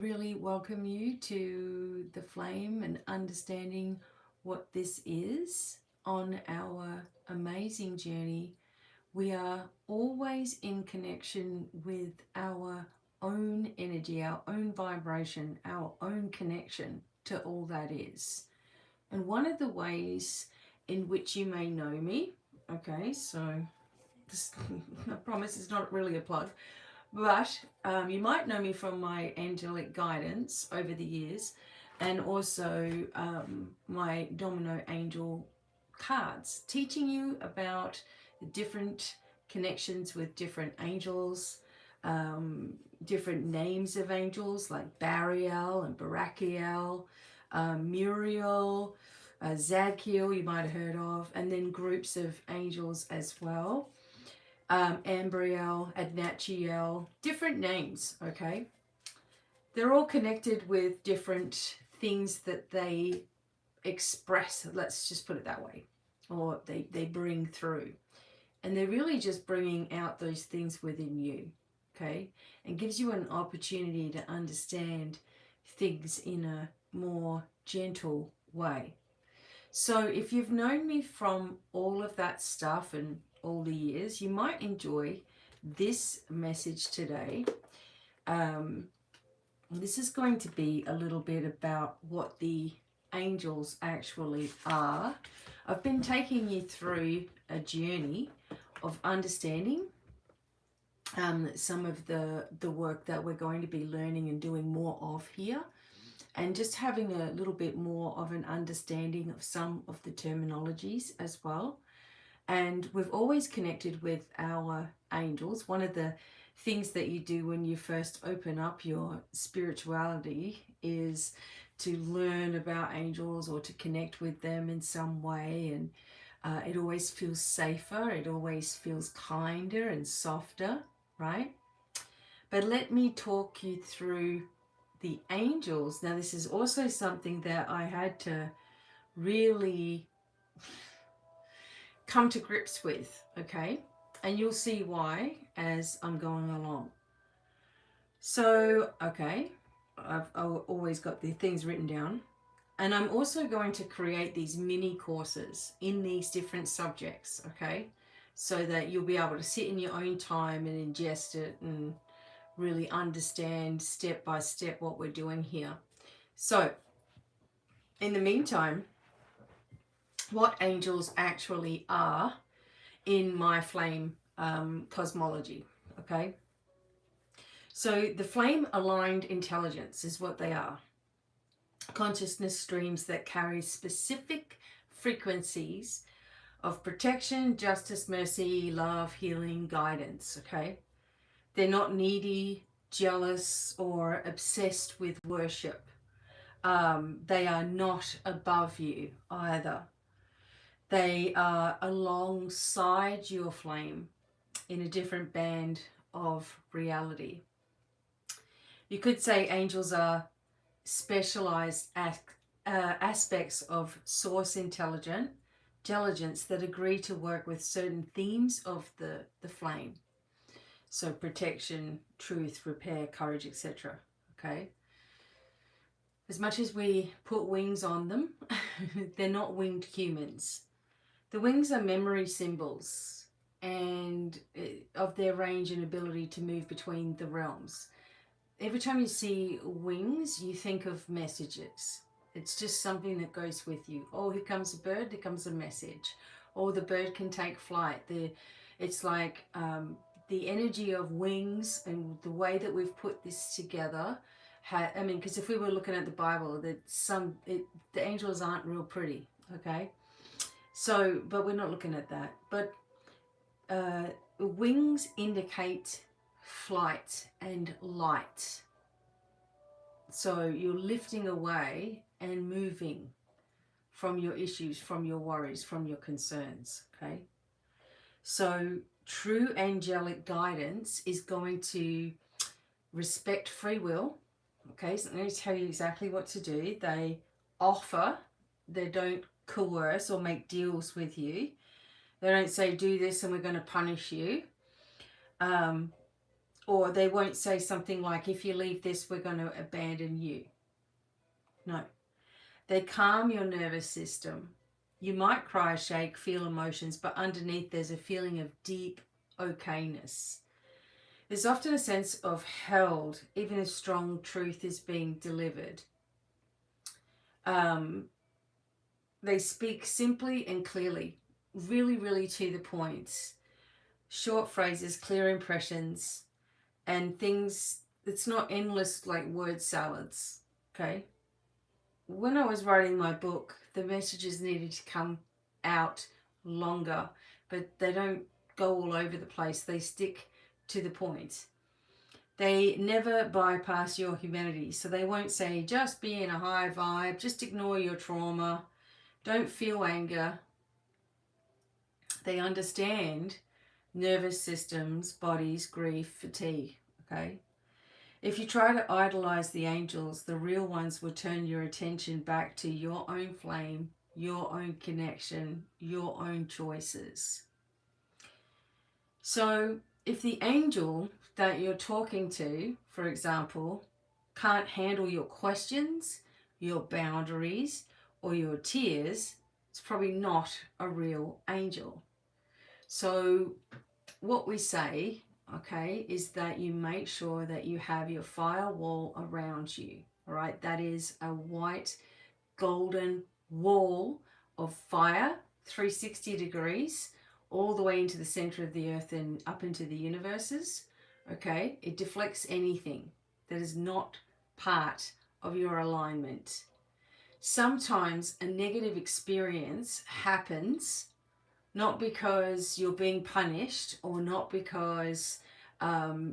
Really welcome you to the flame and understanding what this is on our amazing journey. We are always in connection with our own energy, our own vibration, our own connection to all that is. And one of the ways in which you may know me, okay, so this, I promise it's not really a plug, but you might know me from my angelic guidance over the years and also my domino angel cards, teaching you about the different connections with different angels, different names of angels like Bariel and Barakiel, Muriel, Zadkiel, you might have heard of, and then groups of angels as well. Ambriel, Adnachiel, different names, okay? They're all connected with different things that they express, let's just put it that way, or they bring through. And they're really just bringing out those things within you, okay? And gives you an opportunity to understand things in a more gentle way. So if you've known me from all of that stuff and all the years, you might enjoy this message today. This is going to be a little bit about what the angels actually are. I've been taking you through a journey of understanding some of the work that we're going to be learning and doing more of here, and just having a little bit more of an understanding of some of the terminologies as well. And we've always connected with our angels. One of the things that you do when you first open up your spirituality is to learn about angels or to connect with them in some way. And it always feels safer. It always feels kinder and softer, right? But let me talk you through the angels. Now, this is also something that I had to really come to grips with, okay? And you'll see why as I'm going along. So, okay, I've always got the things written down. And I'm also going to create these mini courses in these different subjects, okay? So that you'll be able to sit in your own time and ingest it and really understand step by step what we're doing here. So, in the meantime, what angels actually are in my flame cosmology, okay? So the flame aligned intelligence is what they are. Consciousness streams that carry specific frequencies of protection, justice, mercy, love, healing, guidance, okay? They're not needy, jealous, or obsessed with worship. They are not above you either. They are alongside your flame in a different band of reality. You could say angels are specialized aspects of source intelligence that agree to work with certain themes of the flame. So protection, truth, repair, courage, etc. Okay. As much as we put wings on them, they're not winged humans. The wings are memory symbols and of their range and ability to move between the realms. Every time you see wings, you think of messages. It's just something that goes with you. Oh, here comes a bird, here comes a message. Or the bird can take flight. It's like the energy of wings and the way that we've put this together. Because if we were looking at the Bible, the angels aren't real pretty, okay? So, but we're not looking at that. But wings indicate flight and light. So you're lifting away and moving from your issues, from your worries, from your concerns, okay? So true angelic guidance is going to respect free will, okay? So I'm going to tell you exactly what to do. They offer, they don't coerce or make deals with you. They don't say, do this and we're going to punish you. Or they won't say something like, if you leave this, we're going to abandon you. No. They calm your nervous system. You might cry, shake, feel emotions, but underneath there's a feeling of deep okayness. There's often a sense of held, even if strong truth is being delivered. They speak simply and clearly, really, really to the point. Short phrases, clear impressions, and things. It's not endless like word salads, okay? When I was writing my book, the messages needed to come out longer, but they don't go all over the place. They stick to the point. They never bypass your humanity. So they won't say, just be in a high vibe, just ignore your trauma, don't feel anger. They understand nervous systems, bodies, grief, fatigue, okay? If you try to idolize the angels, the real ones will turn your attention back to your own flame, your own connection, your own choices. So if the angel that you're talking to, for example, can't handle your questions, your boundaries, or your tears, it's probably not a real angel. So what we say, okay, is that you make sure that you have your firewall around you. All right, that is a white golden wall of fire, 360 degrees, all the way into the center of the earth and up into the universes. Okay, it deflects anything that is not part of your alignment. Sometimes a negative experience happens not because you're being punished or not because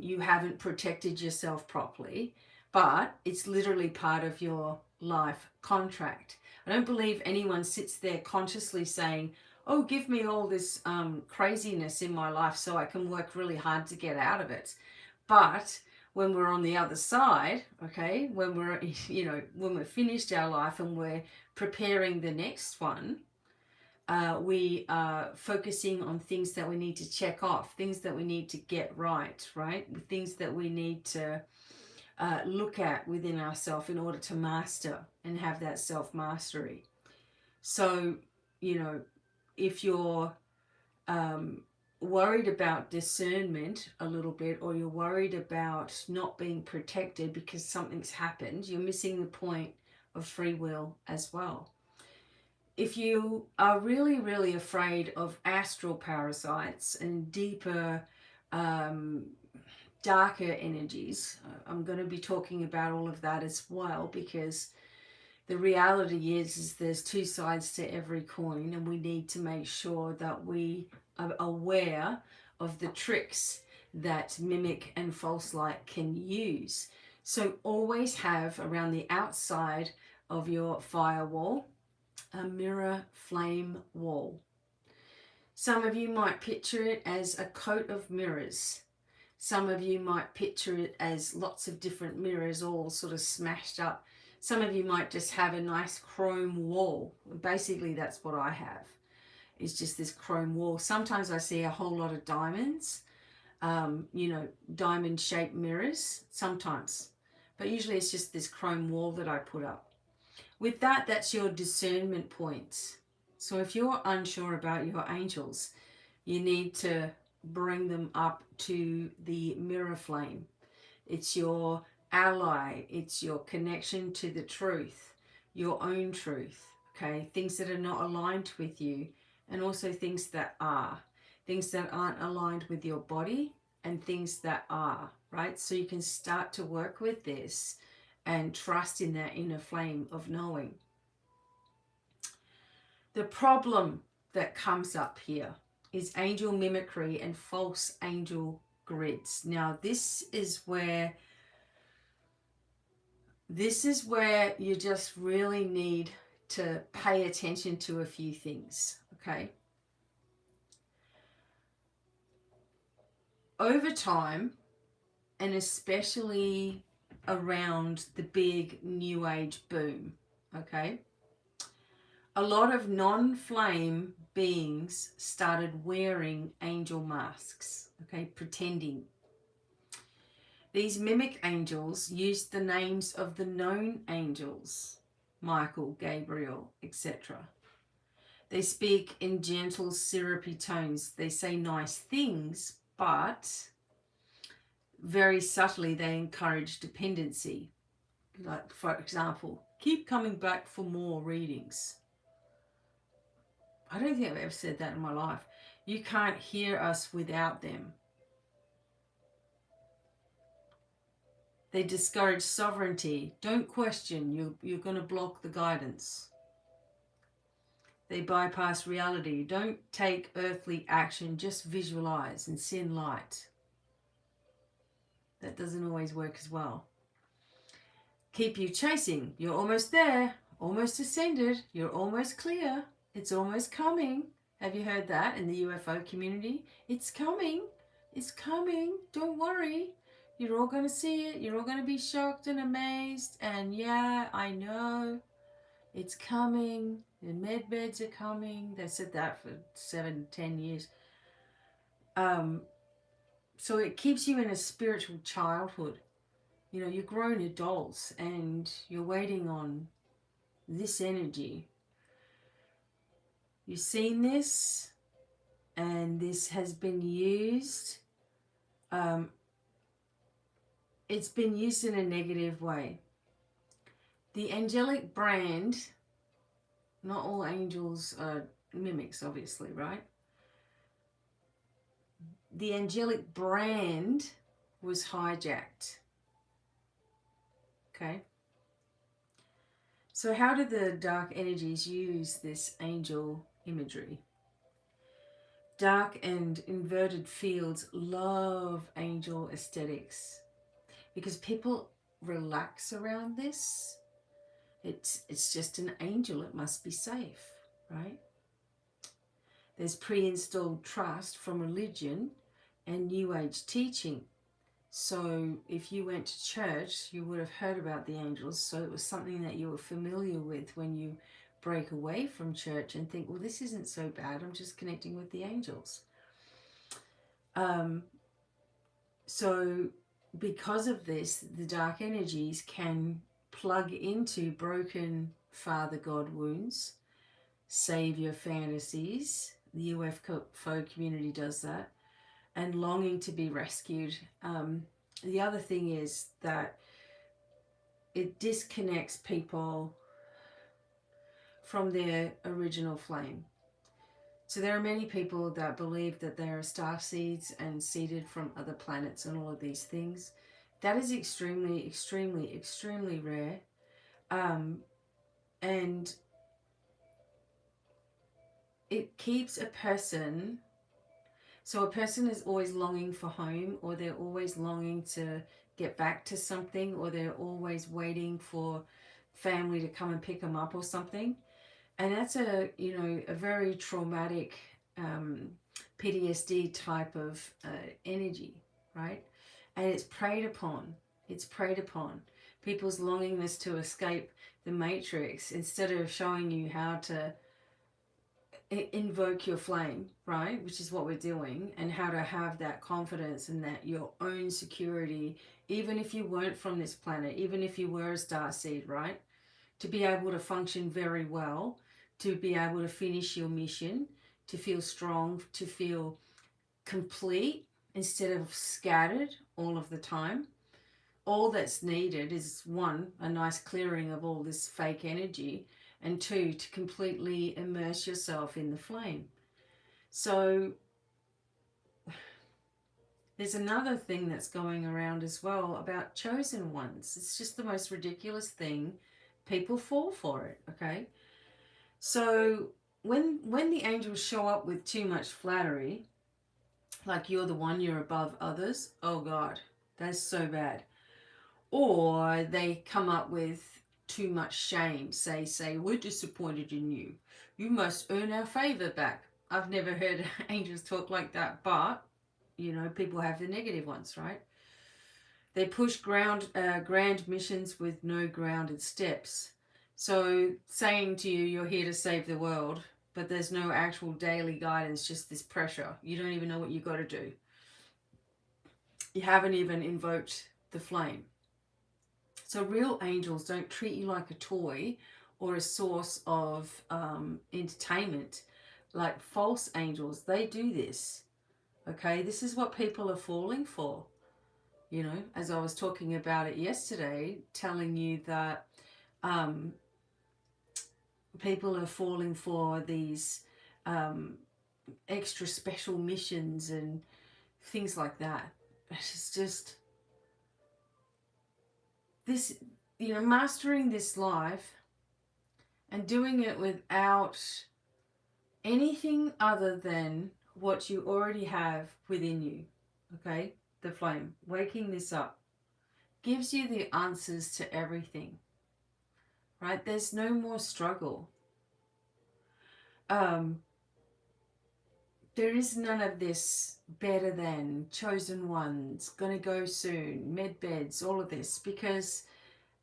you haven't protected yourself properly, but it's literally part of your life contract. I don't believe anyone sits there consciously saying, oh, give me all this craziness in my life so I can work really hard to get out of it. But when we're on the other side, okay, when we're, when we're finished our life and we're preparing the next one, we are focusing on things that we need to check off, things that we need to get right, things that we need to look at within ourselves in order to master and have that self-mastery. So, if you're worried about discernment a little bit, or you're worried about not being protected because something's happened, you're missing the point of free will as well. If you are really, really afraid of astral parasites and deeper, darker energies, I'm going to be talking about all of that as well, because the reality is there's two sides to every coin, and we need to make sure that we are aware of the tricks that mimic and false light can use. So always have around the outside of your firewall a mirror flame wall. Some of you might picture it as a coat of mirrors. Some of you might picture it as lots of different mirrors all sort of smashed up. Some of you might just have a nice chrome wall. Basically, that's what I have. It's just this chrome wall. Sometimes I see a whole lot of diamonds, diamond-shaped mirrors, sometimes. But usually it's just this chrome wall that I put up. With that, that's your discernment points. So if you're unsure about your angels, you need to bring them up to the mirror flame. It's your ally. It's your connection to the truth, your own truth, okay? Things that are not aligned with you, and also things that are. Things that aren't aligned with your body, and things that are, right? So you can start to work with this and trust in that inner flame of knowing. The problem that comes up here is angel mimicry and false angel grids. Now, this is where you just really need to pay attention to a few things, okay? Over time, and especially around the big New Age boom, okay, a lot of non-flame beings started wearing angel masks, okay, pretending. These mimic angels use the names of the known angels, Michael, Gabriel, etc. They speak in gentle, syrupy tones. They say nice things, but very subtly they encourage dependency. Like, for example, keep coming back for more readings. I don't think I've ever said that in my life. You can't hear us without them. They discourage sovereignty. Don't question. You're going to block the guidance. They bypass reality. Don't take earthly action. Just visualize and send light. That doesn't always work as well. Keep you chasing. You're almost there. Almost ascended. You're almost clear. It's almost coming. Have you heard that in the UFO community? It's coming. It's coming. Don't worry. You're all going to see it. You're all going to be shocked and amazed. And yeah, I know. It's coming. The med beds are coming. They said that for 7-10 years. So it keeps you in a spiritual childhood. You know, you're grown adults and you're waiting on this energy. You've seen this and this has been used. It's been used in a negative way. The angelic brand, not all angels are mimics, obviously, right? The angelic brand was hijacked. Okay. So how did the dark energies use this angel imagery? Dark and inverted fields love angel aesthetics because people relax around this. It's just an angel. It must be safe, right? There's pre-installed trust from religion and New Age teaching. So if you went to church, you would have heard about the angels. So it was something that you were familiar with when you break away from church and think, well, this isn't so bad. I'm just connecting with the angels. So because of this, the dark energies can plug into broken Father God wounds, savior fantasies. The UFO community does that. And longing to be rescued. The other thing is that it disconnects people from their original flame. So there are many people that believe that they are star seeds and seeded from other planets and all of these things. That is extremely, extremely, extremely rare. And it keeps a person... So a person is always longing for home, or they're always longing to get back to something, or they're always waiting for family to come and pick them up or something. And that's a very traumatic PTSD type of energy, right? And it's preyed upon. It's preyed upon. People's longingness to escape the matrix, instead of showing you how to invoke your flame, right, which is what we're doing, and how to have that confidence and that your own security, even if you weren't from this planet, even if you were a starseed, right, to be able to function very well, to be able to finish your mission, to feel strong, to feel complete instead of scattered all of the time. All that's needed is, one, a nice clearing of all this fake energy, and two, to completely immerse yourself in the flame. So there's another thing that's going around as well about chosen ones. It's just the most ridiculous thing. People fall for it, okay? So when the angels show up with too much flattery, like you're the one, you're above others, oh God, that's so bad. Or they come up with too much shame, say, we're disappointed in you. You must earn our favor back. I've never heard angels talk like that, but, people have the negative ones, right? They push grand missions with no grounded steps. So saying to you, you're here to save the world, but there's no actual daily guidance, just this pressure. You don't even know what you got to do. You haven't even invoked the flame. So real angels don't treat you like a toy or a source of entertainment. Like false angels, they do this. Okay, this is what people are falling for. You know, as I was talking about it yesterday, telling you that people are falling for these extra special missions and things like that. It's just this, you know, mastering this life and doing it without anything other than what you already have within you. Okay, the flame, waking this up gives you the answers to everything, right? There's no more struggle. There is none of this better than, chosen ones, gonna go soon, med beds, all of this, because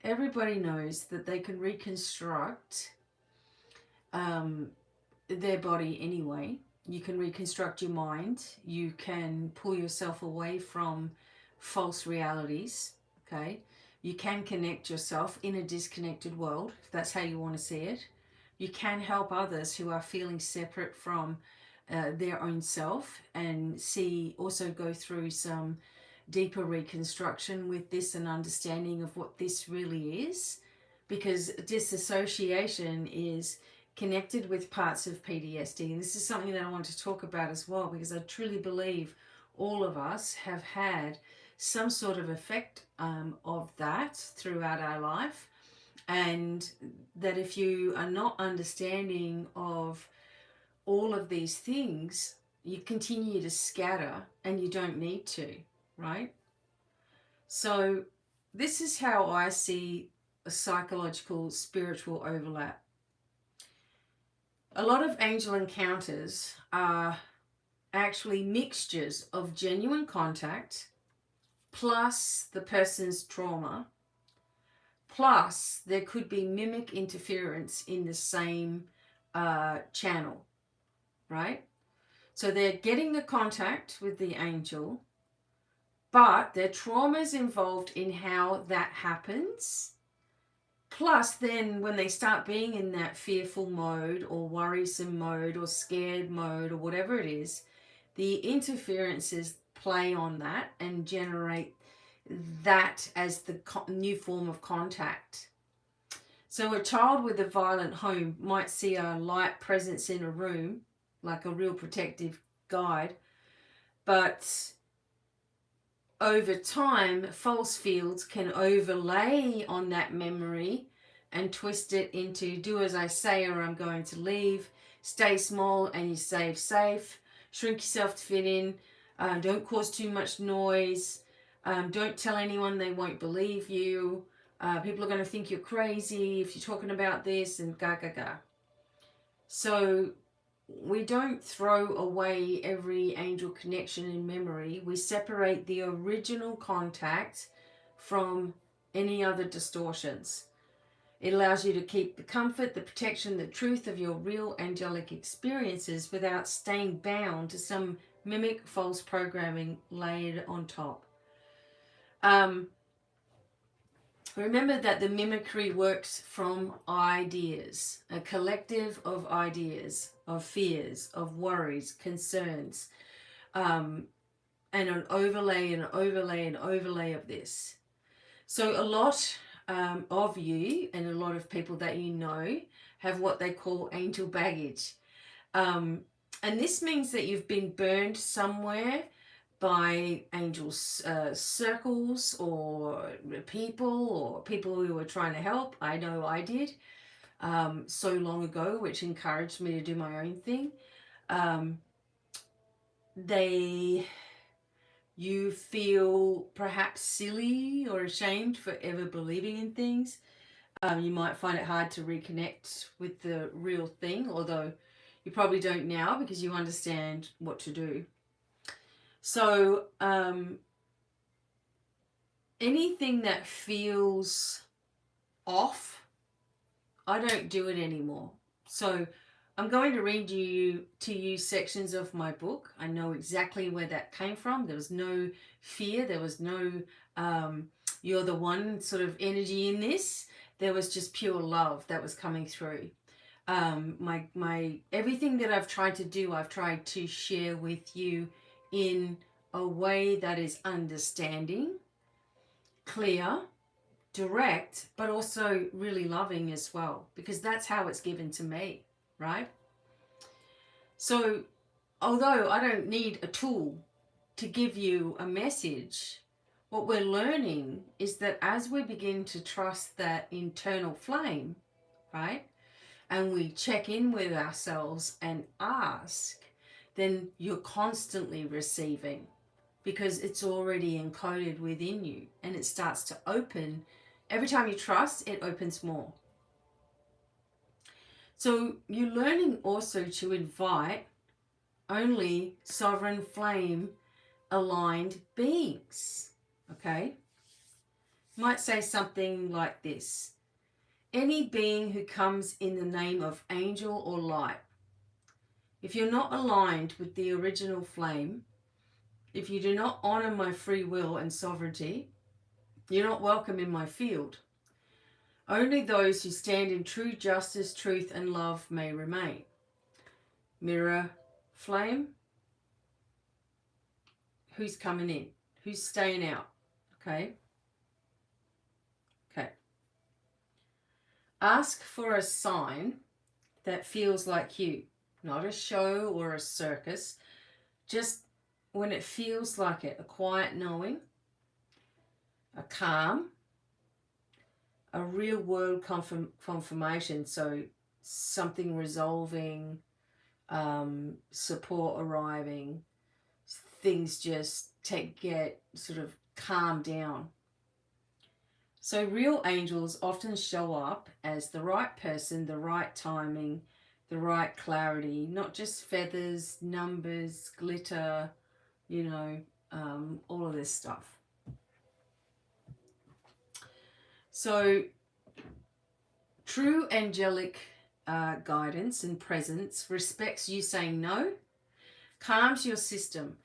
everybody knows that they can reconstruct their body anyway. You can reconstruct your mind. You can pull yourself away from false realities, okay? You can connect yourself in a disconnected world, if that's how you want to see it. You can help others who are feeling separate from their own self and also go through some deeper reconstruction with this and understanding of what this really is, because disassociation is connected with parts of PTSD, and this is something that I want to talk about as well, because I truly believe all of us have had some sort of effect of that throughout our life, and that if you are not understanding of all of these things, you continue to scatter and you don't need to, right? So this is how I see a psychological spiritual overlap. A lot of angel encounters are actually mixtures of genuine contact plus the person's trauma, plus there could be mimic interference in the same channel, right? So they're getting the contact with the angel, but their trauma is involved in how that happens. Plus, then when they start being in that fearful mode or worrisome mode or scared mode or whatever it is, the interferences play on that and generate that as the new form of contact. So a child with a violent home might see a light presence in a room, like a real protective guide, but over time, false fields can overlay on that memory and twist it into do as I say or I'm going to leave, stay small and you stay safe, shrink yourself to fit in, don't cause too much noise, don't tell anyone, they won't believe you, people are going to think you're crazy if you're talking about this, and ga. So we don't throw away every angel connection in memory. We separate the original contact from any other distortions. It allows you to keep the comfort, the protection, the truth of your real angelic experiences without staying bound to some mimic false programming laid on top. Remember that the mimicry works from ideas, a collective of ideas, of fears, of worries, concerns, and an overlay and overlay and overlay of this. So a lot of you and a lot of people that you know have what they call angel baggage. And this means that you've been burned somewhere by angels circles or people who were trying to help. I know I did so long ago, which encouraged me to do my own thing. You feel perhaps silly or ashamed for ever believing in things. You might find it hard to reconnect with the real thing, although you probably don't now because you understand what to do. So anything that feels off, I don't do it anymore. So I'm going to read to you sections of my book. I know exactly where that came from. There was no fear. There was no you're the one sort of energy in this. There was just pure love that was coming through. My everything that I've tried to do, I've tried to share with you in a way that is understanding, clear, direct, but also really loving as well, because that's how it's given to me, right? So although I don't need a tool to give you a message, what we're learning is that as we begin to trust that internal flame, right, and we check in with ourselves and ask, then you're constantly receiving, because it's already encoded within you, and it starts to open. Every time you trust, it opens more. So you're learning also to invite only sovereign flame aligned beings. Okay? Might say something like this: any being who comes in the name of angel or light. If you're not aligned with the original flame, if you do not honor my free will and sovereignty, you're not welcome in my field. Only those who stand in true justice, truth, and love may remain. Mirror flame, who's coming in? Who's staying out? Okay? Okay. Ask for a sign that feels like you. Not a show or a circus. Just when it feels like it. A quiet knowing. A calm. A real world confirmation. So something resolving. Support arriving. Things just get sort of calm down. So real angels often show up as the right person, the right timing, the right clarity, not just feathers, numbers, glitter, all of this stuff. So true angelic guidance and presence respects you saying no, calms your system.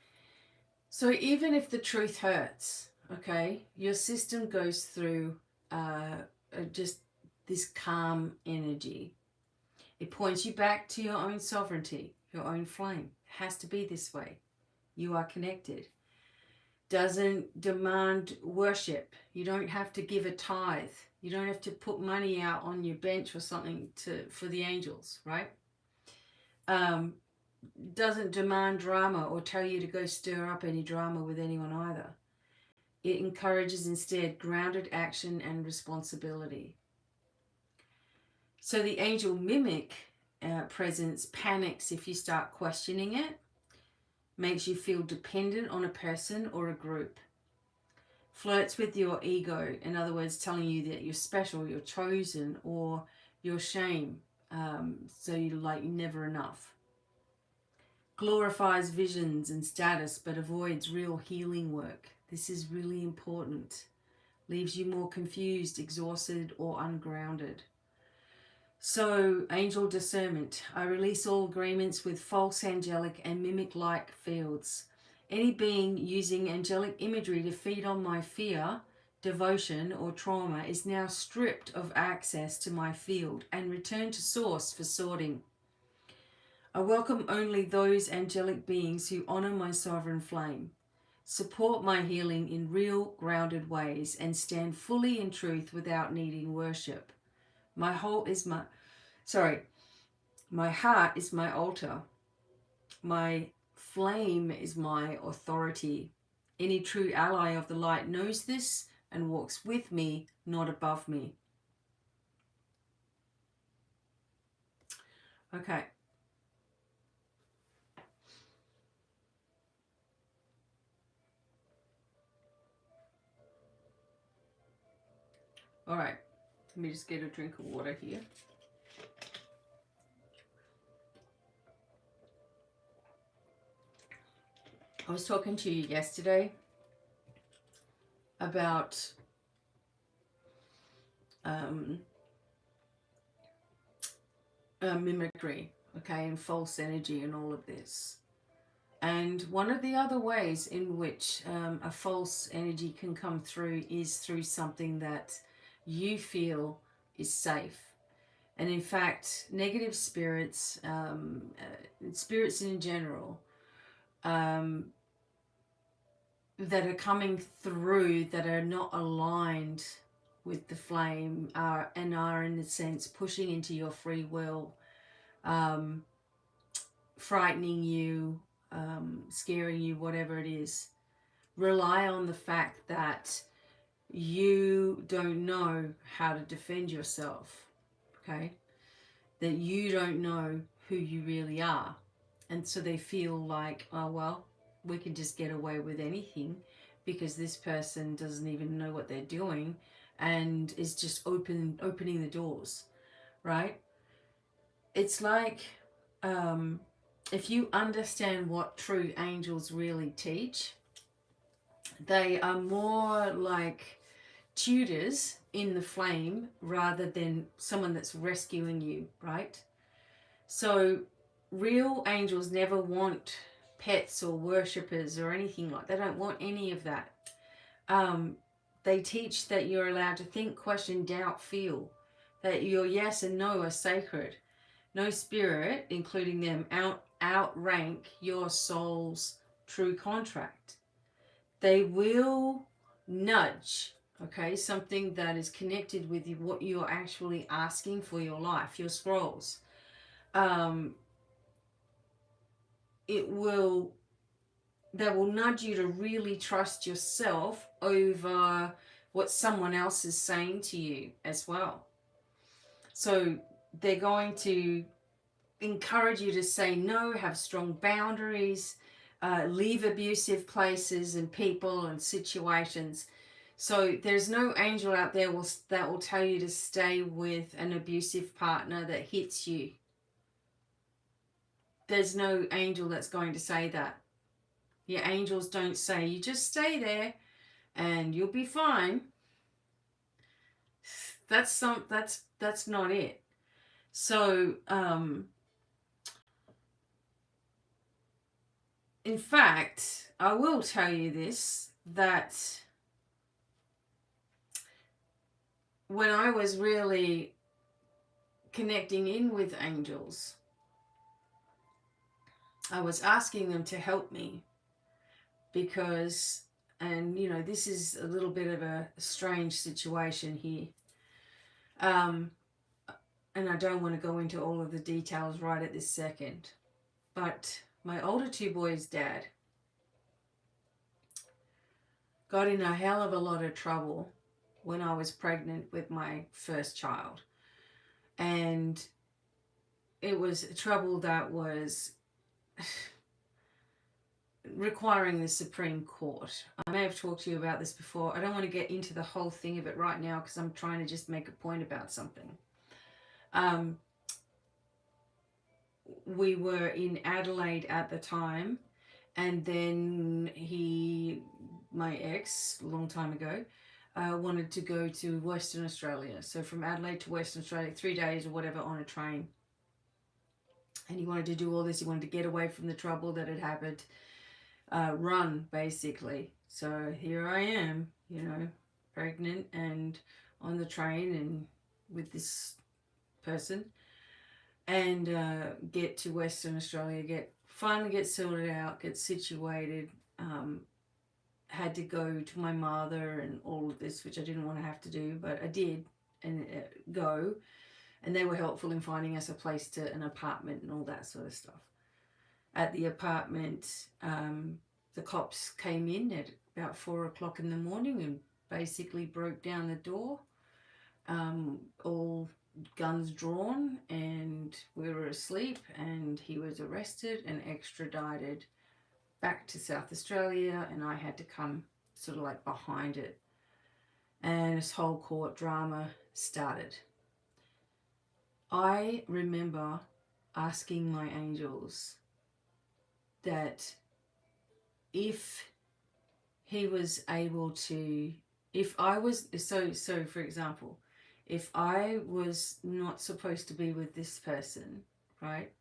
So even if the truth hurts, okay, your system goes through just this calm energy. It points you back to your own sovereignty, your own flame. It has to be this way. You are connected. Doesn't demand worship. You don't have to give a tithe. You don't have to put money out on your bench or something for the angels, right? Doesn't demand drama or tell you to go stir up any drama with anyone either. It encourages instead grounded action and responsibility. So the angel mimic presence panics if you start questioning it, makes you feel dependent on a person or a group, flirts with your ego, in other words, telling you that you're special, you're chosen, or your shame, so you're never enough. Glorifies visions and status but avoids real healing work. This is really important. Leaves you more confused, exhausted, or ungrounded. So, angel discernment. I release all agreements with false angelic and mimic-like fields. Any being using angelic imagery to feed on my fear, devotion, or trauma is now stripped of access to my field and returned to source for sorting. I welcome only those angelic beings who honor my sovereign flame, support my healing in real, grounded ways, and stand fully in truth without needing worship. My heart is my altar. My flame is my authority. Any true ally of the light knows this and walks with me, not above me. Okay. All right. Let me just get a drink of water here. I was talking to you yesterday about mimicry, okay, and false energy and all of this. And one of the other ways in which a false energy can come through is through something that you feel is safe. And in fact, negative spirits, spirits in general, um, that are coming through that are not aligned with the flame and are in a sense pushing into your free will, um, frightening you, scaring you, whatever it is. Rely on the fact that you don't know how to defend yourself, okay? That you don't know who you really are. And so they feel like, oh, well, we can just get away with anything because this person doesn't even know what they're doing and is just opening the doors, right? It's like, if you understand what true angels really teach, they are more like tutors in the flame rather than someone that's rescuing you, right? So real angels never want pets or worshippers or anything like that. They don't want any of that. They teach that you're allowed to think, question, doubt, feel, that your yes and no are sacred. No spirit, including them, outrank your soul's true contract. They will nudge, okay, something that is connected with what you're actually asking for your life, your scrolls. It will, they will nudge you to really trust yourself over what someone else is saying to you as well. So they're going to encourage you to say no, have strong boundaries, leave abusive places and people and situations. So there's no angel out there that will tell you to stay with an abusive partner that hits you. There's no angel that's going to say that. Your angels don't say, you just stay there and you'll be fine. That's not it. So, in fact, I will tell you this, that when I was really connecting in with angels, I was asking them to help me because, and you know, this is a little bit of a strange situation here. And I don't want to go into all of the details right at this second, but my older two boys' dad got in a hell of a lot of trouble when I was pregnant with my first child. And it was trouble that was requiring the Supreme Court. I may have talked to you about this before. I don't want to get into the whole thing of it right now because I'm trying to just make a point about something. We were in Adelaide at the time, and then my ex, a long time ago, wanted to go to Western Australia. So from Adelaide to Western Australia, 3 days or whatever on a train. And he wanted to do all this. He wanted to get away from the trouble that had happened, run basically. So here I am, you know, pregnant and on the train and with this person, and get to Western Australia, finally get sorted out, get situated. Had to go to my mother and all of this, which I didn't want to have to do, but I did, and go. And they were helpful in finding us a place an apartment and all that sort of stuff. At the apartment, the cops came in at about 4 o'clock in the morning and basically broke down the door, all guns drawn, and we were asleep, and he was arrested and extradited back to South Australia, and I had to come sort of like behind it. And this whole court drama started. I remember asking my angels that if he was able to, if I was, so for example, if I was not supposed to be with this person, right,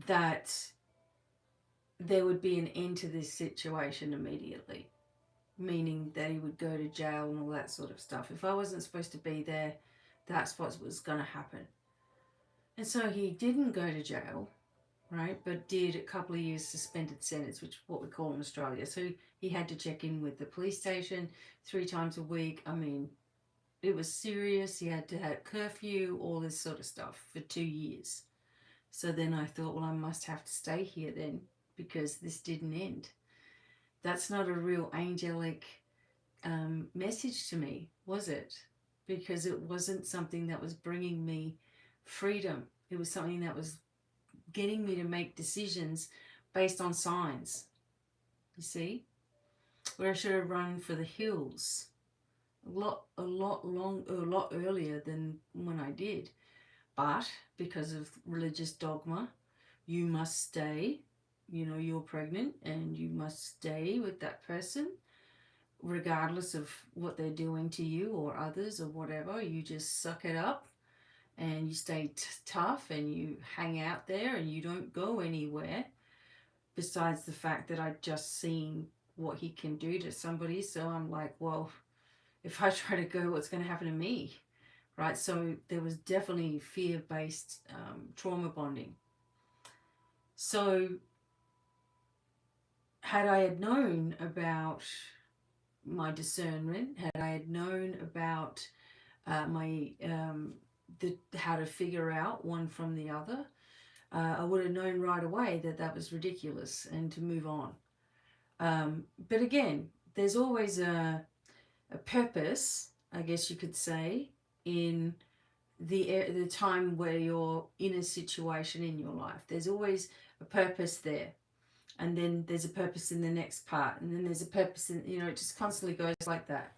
that there would be an end to this situation immediately, meaning that he would go to jail and all that sort of stuff. If I wasn't supposed to be there, that's what was going to happen. And so he didn't go to jail, right, but did a couple of years suspended sentence, which is what we call in Australia. So he had to check in with the police station 3 times a week. I mean, it was serious. He had to have curfew, all this sort of stuff for 2 years. So then I thought, well, I must have to stay here then, because this didn't end. That's not a real angelic message to me, was it? Because it wasn't something that was bringing me freedom. It was something that was getting me to make decisions based on signs, you see, where I should have run for the hills a lot earlier than when I did. But because of religious dogma, you must stay, you're pregnant and you must stay with that person regardless of what they're doing to you or others or whatever. You just suck it up and you stay tough and you hang out there and you don't go anywhere, besides the fact that I'd just seen what he can do to somebody. So I'm like, well, if I try to go, what's going to happen to me? Right? So there was definitely fear-based trauma bonding. So had I had known about my discernment, had I had known about my how to figure out one from the other, I would have known right away that that was ridiculous and to move on. But again, there's always a purpose, I guess you could say, in the time where you're in a situation in your life. There's always a purpose there. And then there's a purpose in the next part. And then there's a purpose in, it just constantly goes like that.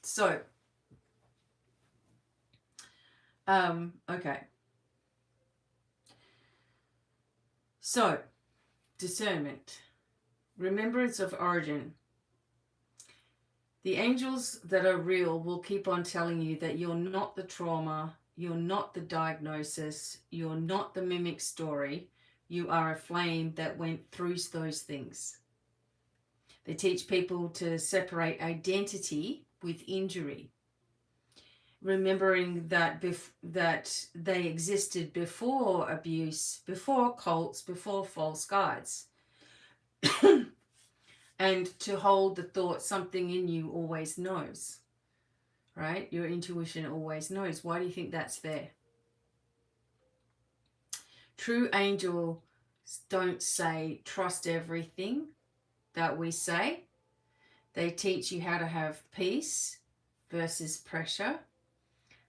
So, okay. So, discernment. Remembrance of origin. The angels that are real will keep on telling you that you're not the trauma, you're not the diagnosis, you're not the mimic story. You are a flame that went through those things. They teach people to separate identity with injury, remembering that that they existed before abuse, before cults, before false guides. And to hold the thought, something in you always knows, right? Your intuition always knows. Why do you think that's there? True angels don't say trust everything that we say. They teach you how to have peace versus pressure,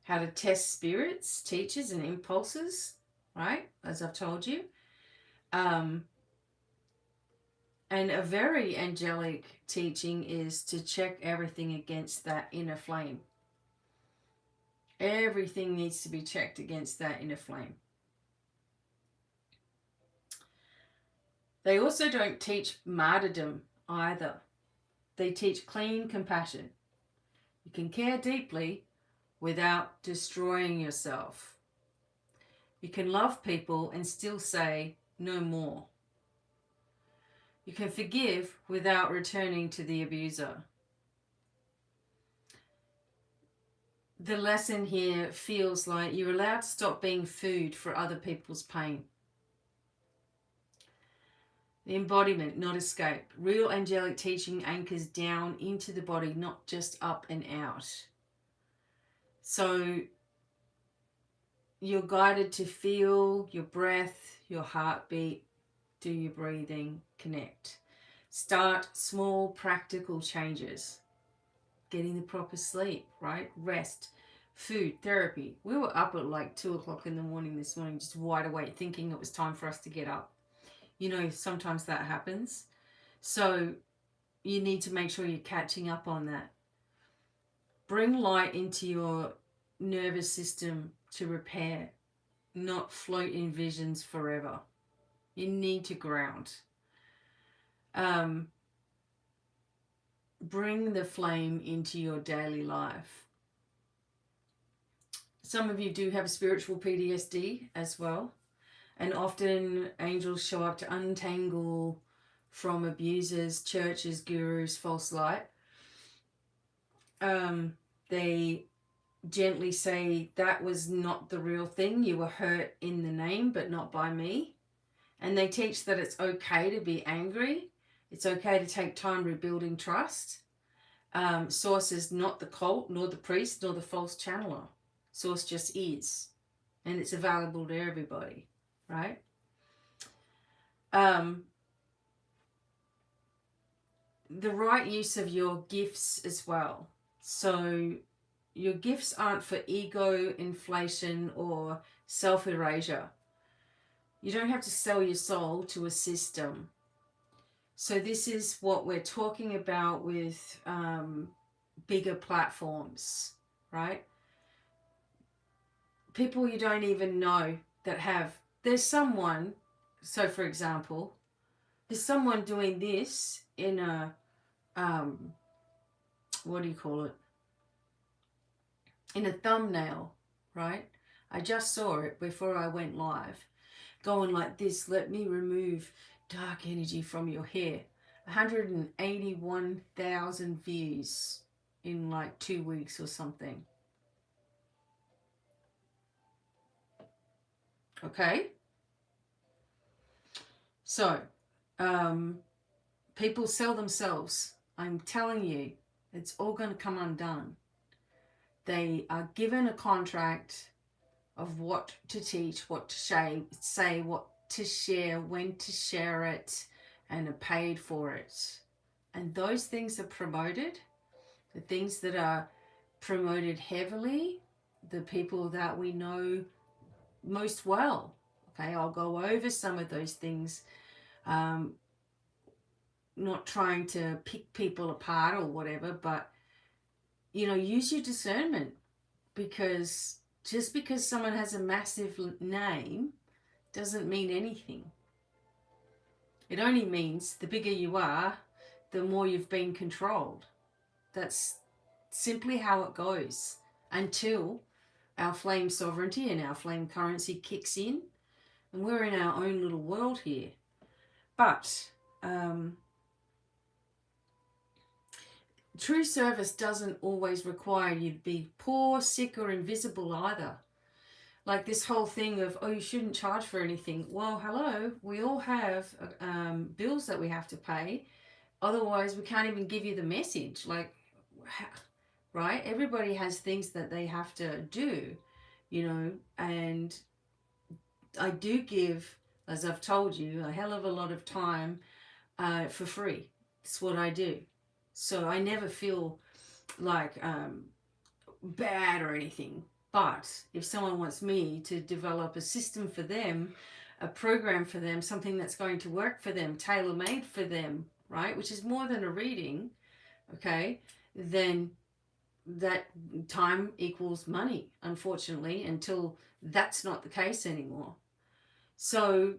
how to test spirits, teachers, and impulses, right? As I've told you. And a very angelic teaching is to check everything against that inner flame. Everything needs to be checked against that inner flame. They also don't teach martyrdom either. They teach clean compassion. You can care deeply without destroying yourself. You can love people and still say no more. You can forgive without returning to the abuser. The lesson here feels like you're allowed to stop being food for other people's pain. The embodiment, not escape. Real angelic teaching anchors down into the body, not just up and out. So you're guided to feel your breath, your heartbeat, do your breathing, connect. Start small practical changes. Getting the proper sleep, right? Rest, food, therapy. We were up at like 2 o'clock in the morning this morning, just wide awake, thinking it was time for us to get up. Sometimes that happens. So you need to make sure you're catching up on that. Bring light into your nervous system to repair, not float in visions forever. You need to ground. Bring the flame into your daily life. Some of you do have spiritual PTSD as well. And often angels show up to untangle from abusers, churches, gurus, false light. They gently say, that was not the real thing. You were hurt in the name, but not by me. And they teach that it's okay to be angry. It's okay to take time rebuilding trust. Source is not the cult, nor the priest, nor the false channeler. Source just is. And it's available to everybody, right? The right use of your gifts as well. So your gifts aren't for ego inflation or self-erasure. You don't have to sell your soul to a system. So this is what we're talking about with bigger platforms, right? People you don't even know that have, there's someone, so for example, there's someone doing this in a, what do you call it? In a thumbnail, right? I just saw it before I went live, going like this, let me remove dark energy from your hair. 181,000 views in like 2 weeks or something. Okay? So, people sell themselves. I'm telling you, it's all going to come undone. They are given a contract of what to teach, what to say, what to share, when to share it, and are paid for it. And those things are promoted. The things that are promoted heavily, the people that we know most well. Okay, I'll go over some of those things, not trying to pick people apart or whatever, but, you know, use your discernment, because just because someone has a massive name doesn't mean anything. It only means the bigger you are, the more you've been controlled. That's simply how it goes until our flame sovereignty and our flame currency kicks in, and we're in our own little world here. But true service doesn't always require you to be poor, sick, or invisible either. Like this whole thing of, oh, you shouldn't charge for anything. Well, hello, we all have bills that we have to pay. Otherwise, we can't even give you the message. Like, right? Everybody has things that they have to do, you know, and I do give, as I've told you, a hell of a lot of time for free. It's what I do. So I never feel like bad or anything. But if someone wants me to develop a system for them, a program for them, something that's going to work for them, tailor-made for them, right, which is more than a reading, okay, then that time equals money, unfortunately, until that's not the case anymore. So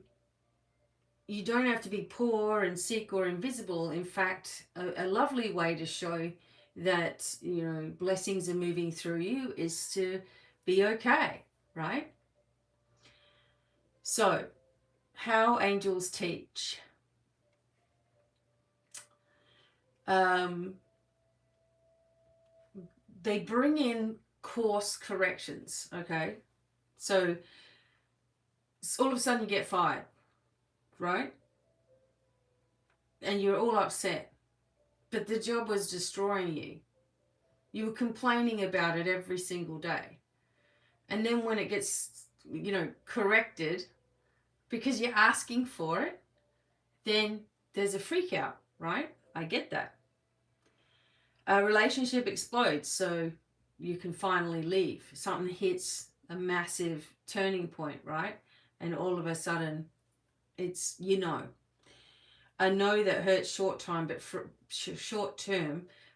you don't have to be poor and sick or invisible. In fact, a lovely way to show that, you know, blessings are moving through you is to be okay, right? So, how angels teach. They bring in course corrections, okay? So all of a sudden you get fired, right? And you're all upset. But the job was destroying you. You were complaining about it every single day. And then when it gets, you know, corrected, because you're asking for it, then there's a freak out, right? I get that. A relationship explodes, so you can finally leave. Something hits a massive turning point, right? And all of a sudden, it's, you know. A no that hurts short term,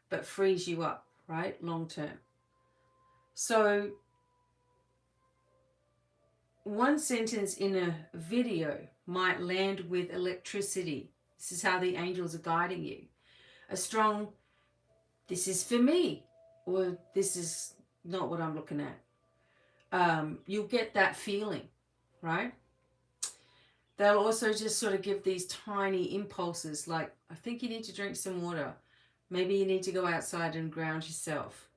but frees you up, right? Long term. So one sentence in a video might land with electricity. This is how the angels are guiding you. A strong, this is for me, or this is not what I'm looking at. You'll get that feeling, right? They'll also just sort of give these tiny impulses like, I think you need to drink some water. Maybe you need to go outside and ground yourself.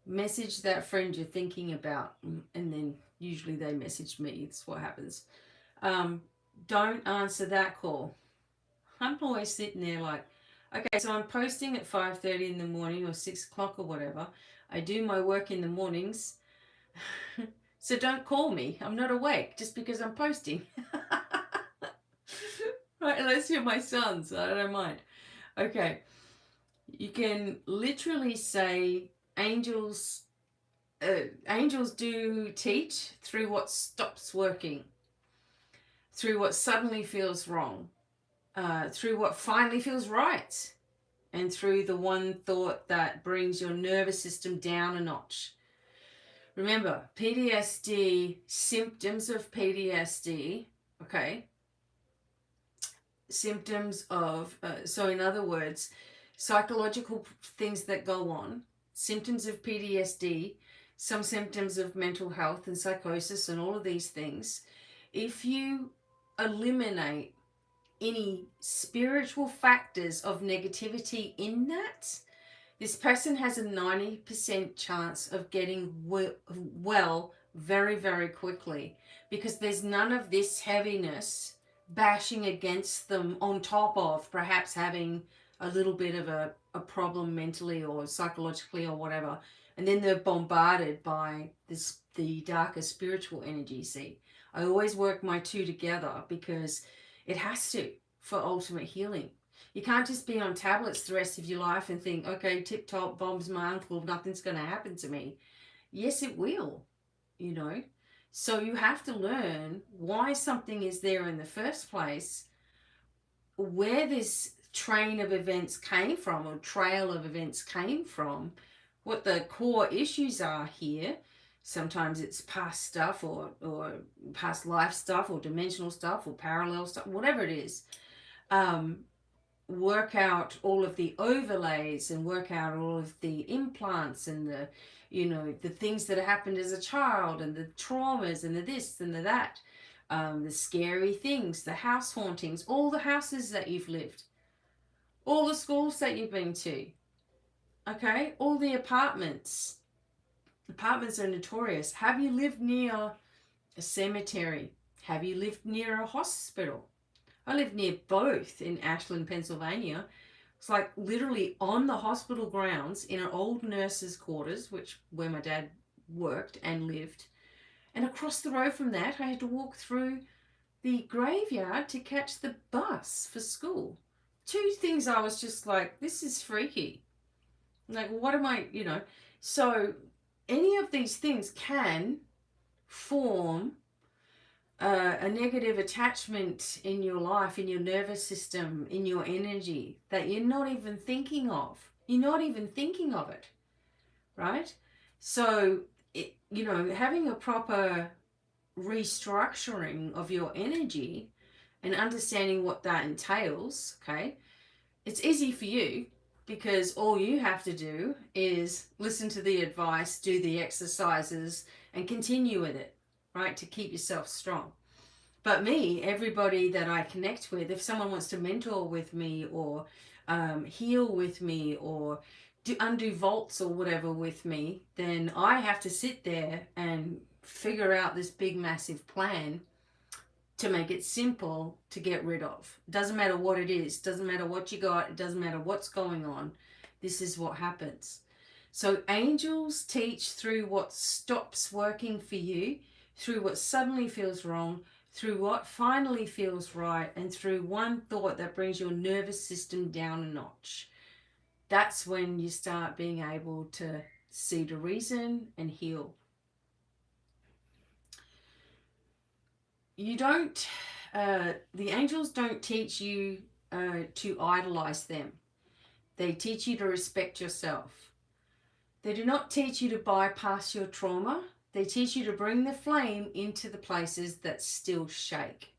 Message that friend you're thinking about, and then usually they message me. That's what happens. Don't answer that call. I'm always sitting there like, okay, so I'm posting at 5:30 in the morning or 6 o'clock or whatever. I do my work in the mornings. So don't call me. I'm not awake just because I'm posting. Right, unless you're my sons, I don't mind. Okay, you can literally say angels. Angels do teach through what stops working, through what suddenly feels wrong, through what finally feels right, and through the one thought that brings your nervous system down a notch. Remember, PTSD, symptoms of PTSD, okay? Symptoms of, so in other words, psychological things that go on, symptoms of PTSD, some symptoms of mental health and psychosis and all of these things. If you eliminate any spiritual factors of negativity in that, this person has a 90% chance of getting well very, very quickly, because there's none of this heaviness bashing against them on top of perhaps having a little bit of a problem mentally or psychologically or whatever. And then they're bombarded by the darker spiritual energy. See, I always work my two together because it has to, for ultimate healing. You can't just be on tablets the rest of your life and think, okay, tip top, Bob's my uncle, nothing's going to happen to me. Yes, it will, you know. So you have to learn why something is there in the first place, where this train of events came from or trail of events came from, what the core issues are here. Sometimes it's past stuff or past life stuff or dimensional stuff or parallel stuff, whatever it is. Work out all of the overlays and work out all of the implants and the, you know, the things that happened as a child and the traumas and the this and the that, the scary things, the house hauntings, all the houses that you've lived, all the schools that you've been to, okay, all the apartments. Apartments are notorious. Have you lived near a cemetery? Have you lived near a hospital? I live near both in Ashland, Pennsylvania. It's like literally on the hospital grounds in an old nurse's quarters, where my dad worked and lived. And across the road from that, I had to walk through the graveyard to catch the bus for school. Two things I was just like, this is freaky. Like, what am I, you know? So any of these things can form a negative attachment in your life, in your nervous system, in your energy that you're not even thinking of. You're not even thinking of it, right? So, you know, having a proper restructuring of your energy and understanding what that entails, okay, it's easy for you because all you have to do is listen to the advice, do the exercises, and continue with it, right, to keep yourself strong. But me, everybody that I connect with, if someone wants to mentor with me or heal with me or undo vaults or whatever with me, then I have to sit there and figure out this big massive plan to make it simple to get rid of. Doesn't matter what it is, doesn't matter what you got, it doesn't matter what's going on. This is what happens. So angels teach through what stops working for you, through what suddenly feels wrong, through what finally feels right, and through one thought that brings your nervous system down a notch. That's when you start being able to see the reason and heal. You don't, the angels don't teach you to idolize them. They teach you to respect yourself. They do not teach you to bypass your trauma. They teach you to bring the flame into the places that still shake.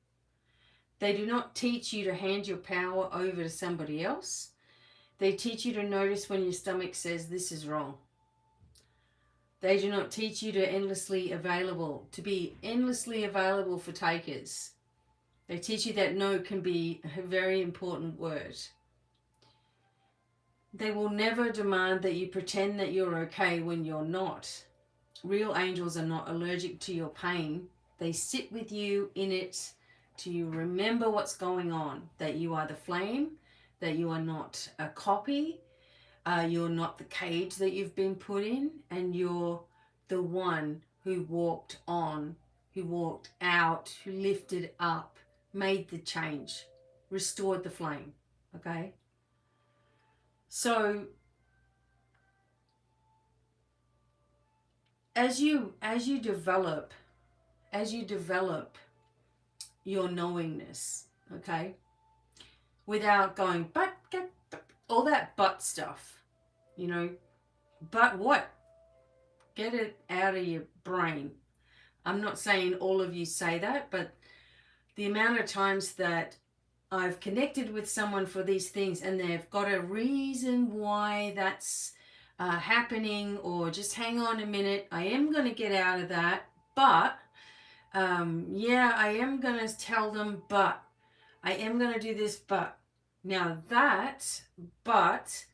They do not teach you to hand your power over to somebody else. They teach you to notice when your stomach says this is wrong. They do not teach you to be endlessly available for takers. They teach you that no can be a very important word. They will never demand that you pretend that you're okay when you're not. Real angels are not allergic to your pain. They sit with you in it to remember what's going on, that you are the flame, that you are not a copy, you're not the cage that you've been put in, and you're the one who walked on, who walked out, who lifted up, made the change, restored the flame. Okay? So as you develop your knowingness, okay, without going but all that but stuff, you know, but what? Get it out of your brain. I'm not saying all of you say that, but the amount of times that I've connected with someone for these things and they've got a reason why that's happening, or just hang on a minute, I am going to get out of that, but yeah, I am going to tell them, but I am going to do this, but. Now that but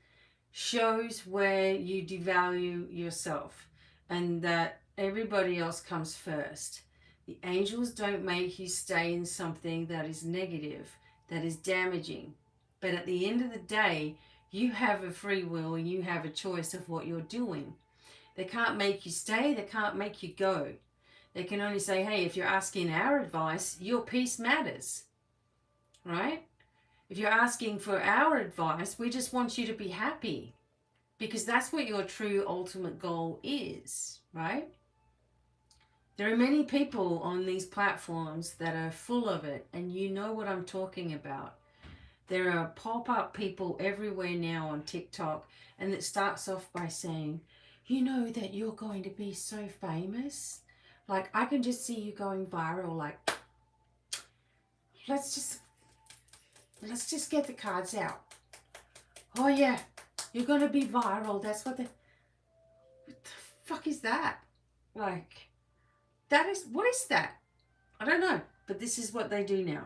shows where you devalue yourself and that everybody else comes first. The angels don't make you stay in something that is negative, that is damaging. But at the end of the day, you have a free will and you have a choice of what you're doing. They can't make you stay, they can't make you go. They can only say, hey, if you're asking our advice, your peace matters, right? If you're asking for our advice, we just want you to be happy, because that's what your true ultimate goal is, right? There are many people on these platforms that are full of it, and you know what I'm talking about. There are pop-up people everywhere now on TikTok, and it starts off by saying, you know that you're going to be so famous. Like, I can just see you going viral. Like, let's just get the cards out. Oh yeah, you're going to be viral. That's what the fuck is that? Like, what is that? I don't know, but this is what they do now.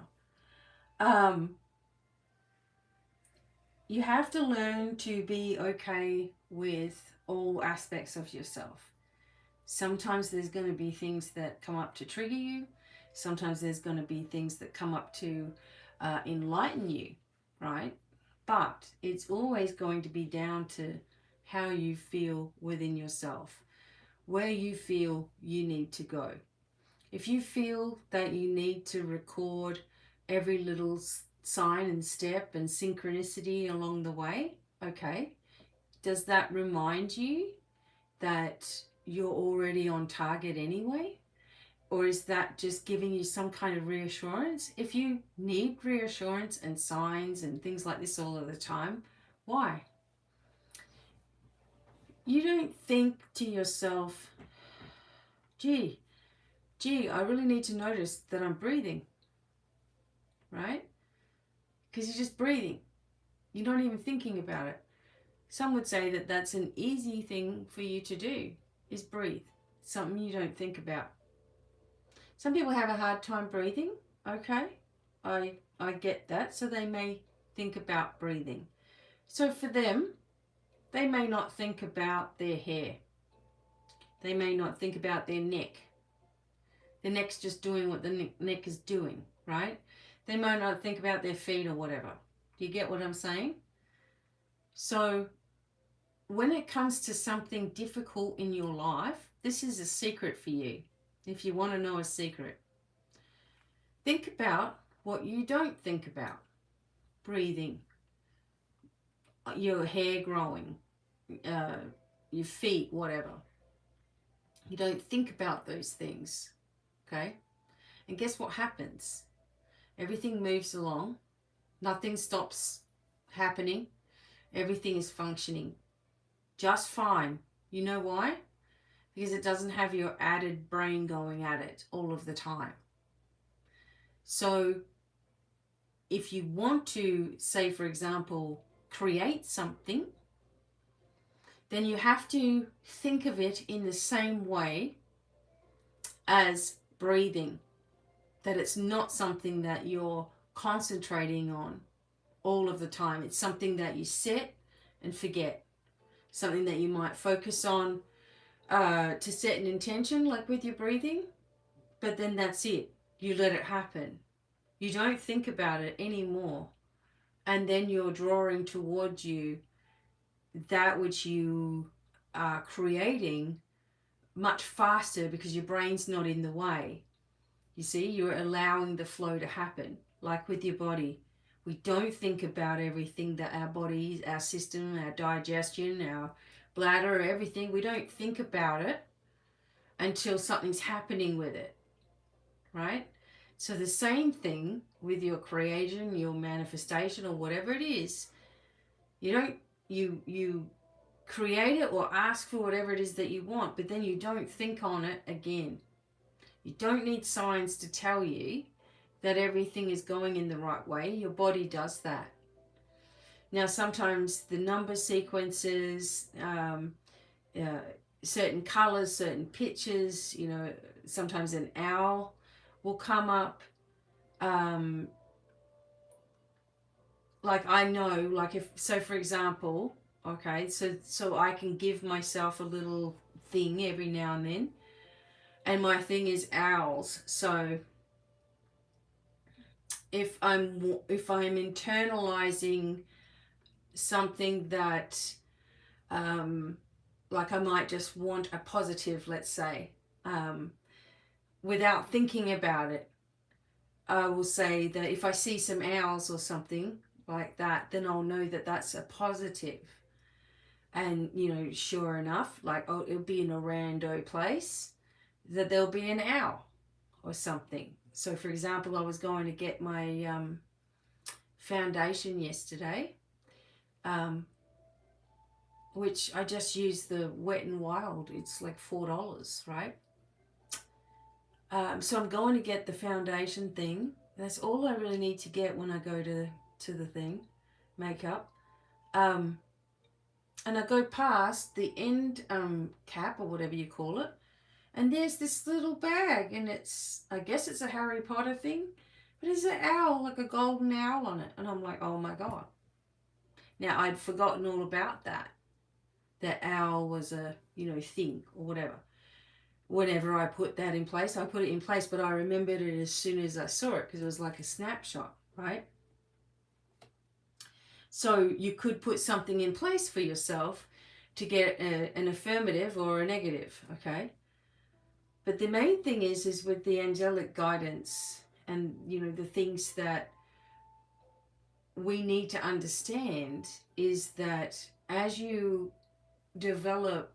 You have to learn to be okay with all aspects of yourself. Sometimes there's going to be things that come up to trigger you. Sometimes there's going to be things that come up to enlighten you, right? But it's always going to be down to how you feel within yourself, where you feel you need to go. If you feel that you need to record every little sign and step and synchronicity along the way, okay, does that remind you that you're already on target anyway? Or is that just giving you some kind of reassurance? If you need reassurance and signs and things like this all of the time, why? You don't think to yourself, gee, I really need to notice that I'm breathing, right? Because you're just breathing. You're not even thinking about it. Some would say that that's an easy thing for you to do, is breathe. Something you don't think about. Some people have a hard time breathing. Okay, I get that. So they may think about breathing. So for them, they may not think about their hair. They may not think about their neck. The neck's just doing what the neck is doing, right? They might not think about their feet or whatever. Do you get what I'm saying? So when it comes to something difficult in your life, this is a secret for you. If you want to know a secret, think about what you don't think about. Breathing, your hair growing, your feet, whatever. You don't think about those things, okay? And guess what happens? Everything moves along. Nothing stops happening. Everything is functioning just fine. You know why? Because it doesn't have your added brain going at it all of the time. So if you want to, say, for example, create something, then you have to think of it in the same way as breathing. that it's not something that you're concentrating on all of the time. It's something that you set and forget, something that you might focus on to set an intention, like with your breathing, but then that's it. You let it happen. You don't think about it anymore. And then you're drawing towards you that which you are creating much faster because your brain's not in the way. You see, you're allowing the flow to happen, like with your body. We don't think about everything that our bodies, our system, our digestion, our bladder, everything. We don't think about it until something's happening with it, right? So the same thing with your creation, your manifestation, or whatever it is. You create it or ask for whatever it is that you want, but then you don't think on it again. You don't need signs to tell you that everything is going in the right way. Your body does that. Now, sometimes the number sequences, certain colors, certain pictures, sometimes an owl will come up. Like I know, like if, so for example, okay, so I can give myself a little thing every now and then. And my thing is owls. So if I'm internalizing something that like I might just want a positive, let's say, without thinking about it, I will say that if I see some owls or something like that, then I'll know that that's a positive. And sure enough, like, oh, it'll be in a rando place that there'll be an owl or something. So for example, I was going to get my foundation yesterday, which I just used the Wet n Wild. It's like $4, right? So I'm going to get the foundation thing. That's all I really need to get when I go to the thing, makeup. And I go past the end cap or whatever you call it, and there's this little bag, and I guess it's a Harry Potter thing, but there's an owl, like a golden owl on it, and I'm like, oh my God. Now I'd forgotten all about that. That owl was a thing or whatever. Whenever I put that in place, I put it in place, but I remembered it as soon as I saw it because it was like a snapshot, right? So you could put something in place for yourself to get an affirmative or a negative, okay? But the main thing is with the angelic guidance and, the things that we need to understand is that as you develop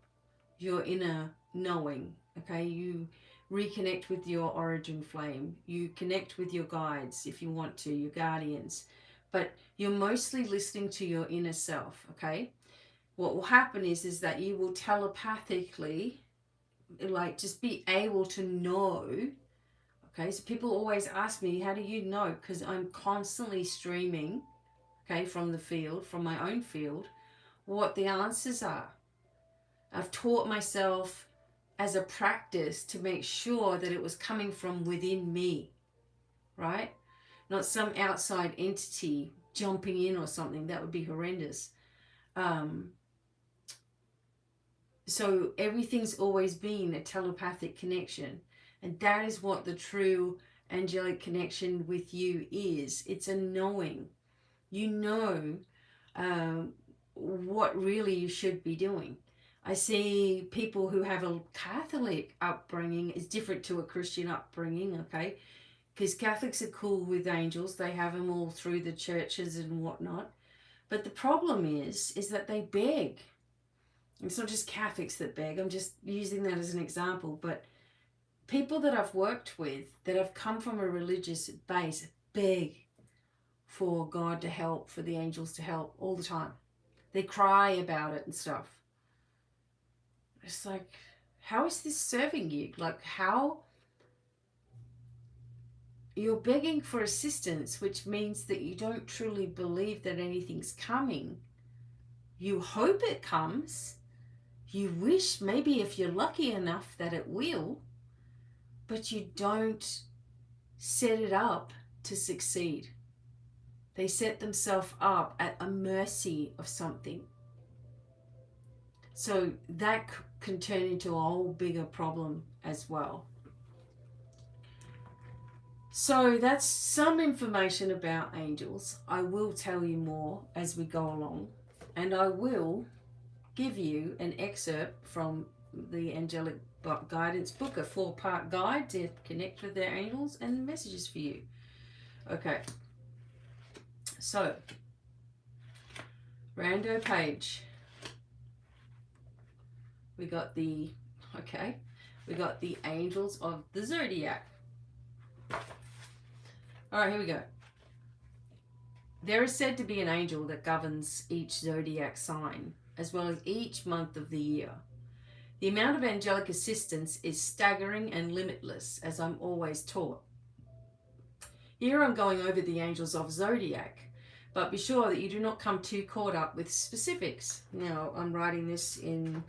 your inner knowing, okay, you reconnect with your origin flame, you connect with your guides if you want to, your guardians, but you're mostly listening to your inner self, okay? What will happen is that you will telepathically, like, just be able to know, okay? So people always ask me, how do you know? Because I'm constantly streaming, okay, from the field, from my own field, what the answers are. I've taught myself as a practice to make sure that it was coming from within me, right? Not some outside entity jumping in or something. That would be horrendous. So everything's always been a telepathic connection. And that is what the true angelic connection with you is. It's a knowing. You know what really you should be doing. I see people who have a Catholic upbringing is different to a Christian upbringing, okay? Because Catholics are cool with angels. They have them all through the churches and whatnot. But the problem is that they beg. It's not just Catholics that beg. I'm just using that as an example. But people that I've worked with that have come from a religious base beg for God to help, for the angels to help all the time. They cry about it and stuff. It's like, how is this serving you? Like, how you're begging for assistance, which means that you don't truly believe that anything's coming. You hope it comes. You wish maybe if you're lucky enough that it will, but you don't set it up to succeed. They set themselves up at a mercy of something. So that can turn into a whole bigger problem as well. So that's some information about angels. I will tell you more as we go along, and I will give you an excerpt from the Angelic Guidance book, a 4-part guide to connect with their angels and messages for you. Okay, so rando page. We got the angels of the zodiac. All right, here we go. There is said to be an angel that governs each zodiac sign, as well as each month of the year. The amount of angelic assistance is staggering and limitless, as I'm always taught. Here I'm going over the angels of zodiac, but be sure that you do not come too caught up with specifics. Now, I'm writing this in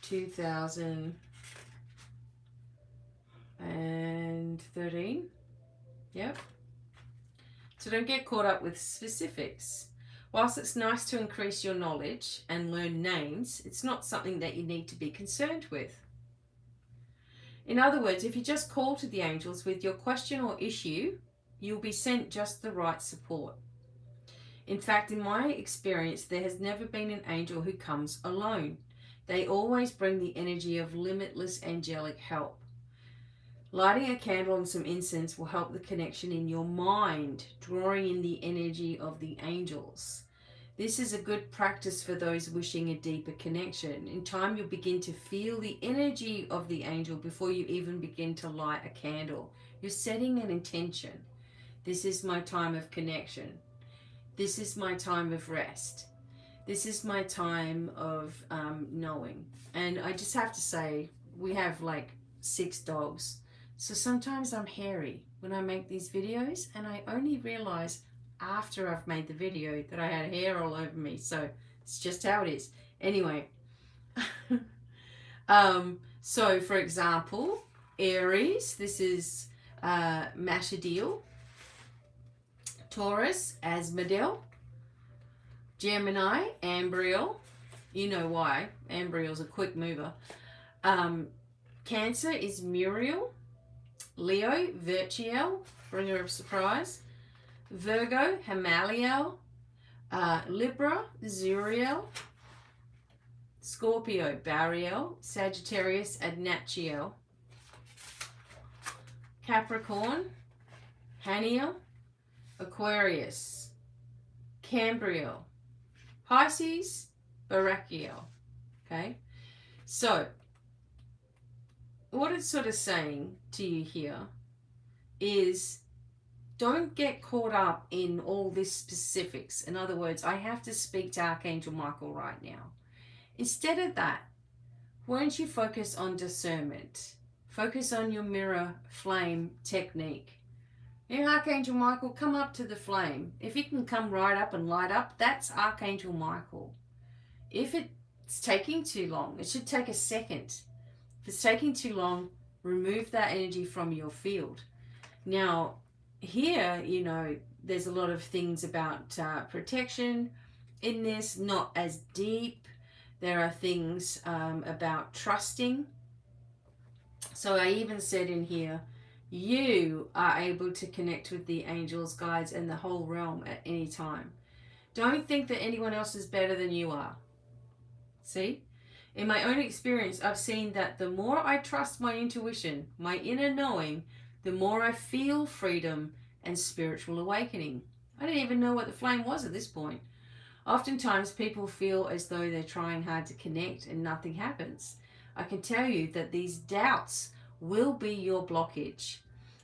2013. Yep. So don't get caught up with specifics. Whilst it's nice to increase your knowledge and learn names, it's not something that you need to be concerned with. In other words, if you just call to the angels with your question or issue, you'll be sent just the right support. In fact, in my experience, there has never been an angel who comes alone. They always bring the energy of limitless angelic help. Lighting a candle and some incense will help the connection in your mind, drawing in the energy of the angels. This is a good practice for those wishing a deeper connection. In time, you'll begin to feel the energy of the angel before you even begin to light a candle. You're setting an intention. This is my time of connection. This is my time of rest. This is my time of knowing. And I just have to say, we have like 6 dogs. So sometimes I'm hairy when I make these videos, and I only realize after I've made the video that I had hair all over me. So it's just how it is. Anyway, so for example, Aries, this is Mashadiel. Taurus, Asmodel. Gemini, Ambriel. You know why. Ambriel's a quick mover. Cancer is Muriel. Leo, Virtuel, bringer of surprise. Virgo, Hamaliel. Libra, Zuriel. Scorpio, Bariel. Sagittarius, Adnachiel. Capricorn, Haniel. Aquarius, Cambriel. Pisces, Barachiel. Okay, so what it's sort of saying to you here is don't get caught up in all this specifics. In other words, I have to speak to Archangel Michael right now. Instead of that, why don't you focus on discernment? Focus on your mirror flame technique. Yeah, Archangel Michael, come up to the flame. If you can come right up and light up, that's Archangel Michael. If it's taking too long, it should take a second. If it's taking too long, remove that energy from your field. Now, here, you know, there's a lot of things about protection in this, not as deep. There are things about trusting. So I even said in here, you are able to connect with the angels, guides, and the whole realm at any time. Don't think that anyone else is better than you are. See? In my own experience, I've seen that the more I trust my intuition, my inner knowing, the more I feel freedom and spiritual awakening. I didn't even know what the flame was at this point. Oftentimes, people feel as though they're trying hard to connect and nothing happens. I can tell you that these doubts will be your blockage.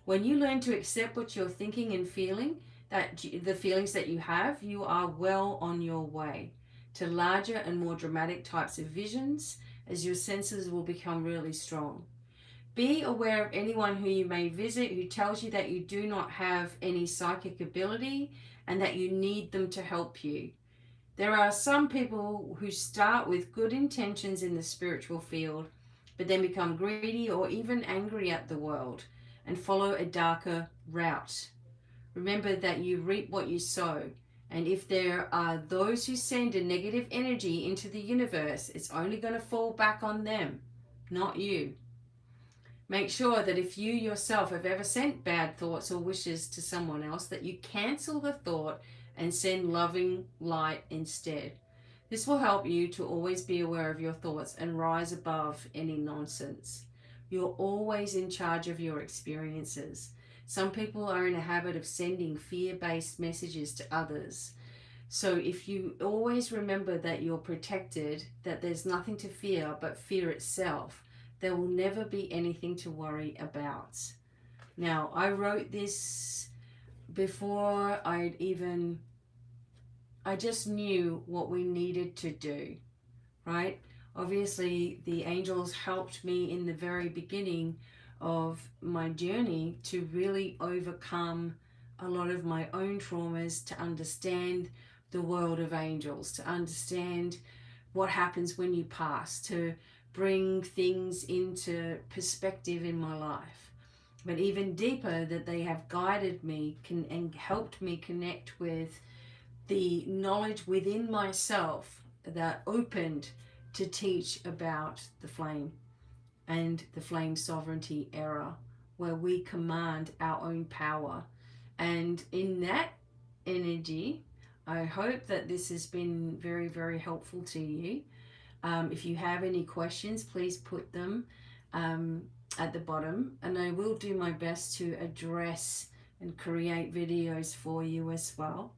When you learn to accept what you're thinking and feeling, that the feelings that you have, you are well on your way to larger and more dramatic types of visions, as your senses will become really strong. Be aware of anyone who you may visit who tells you that you do not have any psychic ability and that you need them to help you. There are some people who start with good intentions in the spiritual field, but then become greedy or even angry at the world. and follow a darker route. Remember that you reap what you sow. And if there are those who send a negative energy into the universe, it's only going to fall back on them, not you. Make sure that if you yourself have ever sent bad thoughts or wishes to someone else, that you cancel the thought and send loving light instead. This will help you to always be aware of your thoughts and rise above any nonsense. You're always in charge of your experiences. Some people are in a habit of sending fear-based messages to others. So if you always remember that you're protected, that there's nothing to fear but fear itself, there will never be anything to worry about. Now, I wrote this before I just knew what we needed to do, right? Obviously, the angels helped me in the very beginning of my journey to really overcome a lot of my own traumas, to understand the world of angels, to understand what happens when you pass, to bring things into perspective in my life. But even deeper, that they have guided me and helped me connect with the knowledge within myself that opened to teach about the flame and the flame sovereignty era, where we command our own power. And in that energy, I hope that this has been very, very helpful to you. If you have any questions, please put them at the bottom, and I will do my best to address and create videos for you as well.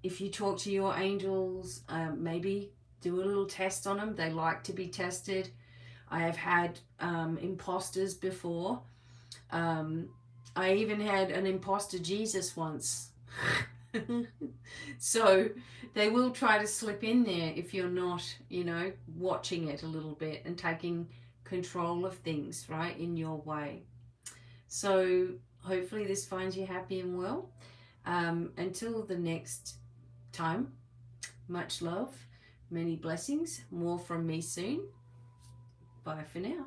If you talk to your angels, maybe do a little test on them. They like to be tested. I have had imposters before. I even had an imposter Jesus once. So they will try to slip in there if you're not, watching it a little bit and taking control of things, right, in your way. So hopefully this finds you happy and well. Until the next time, much love, many blessings, more from me soon. Bye for now.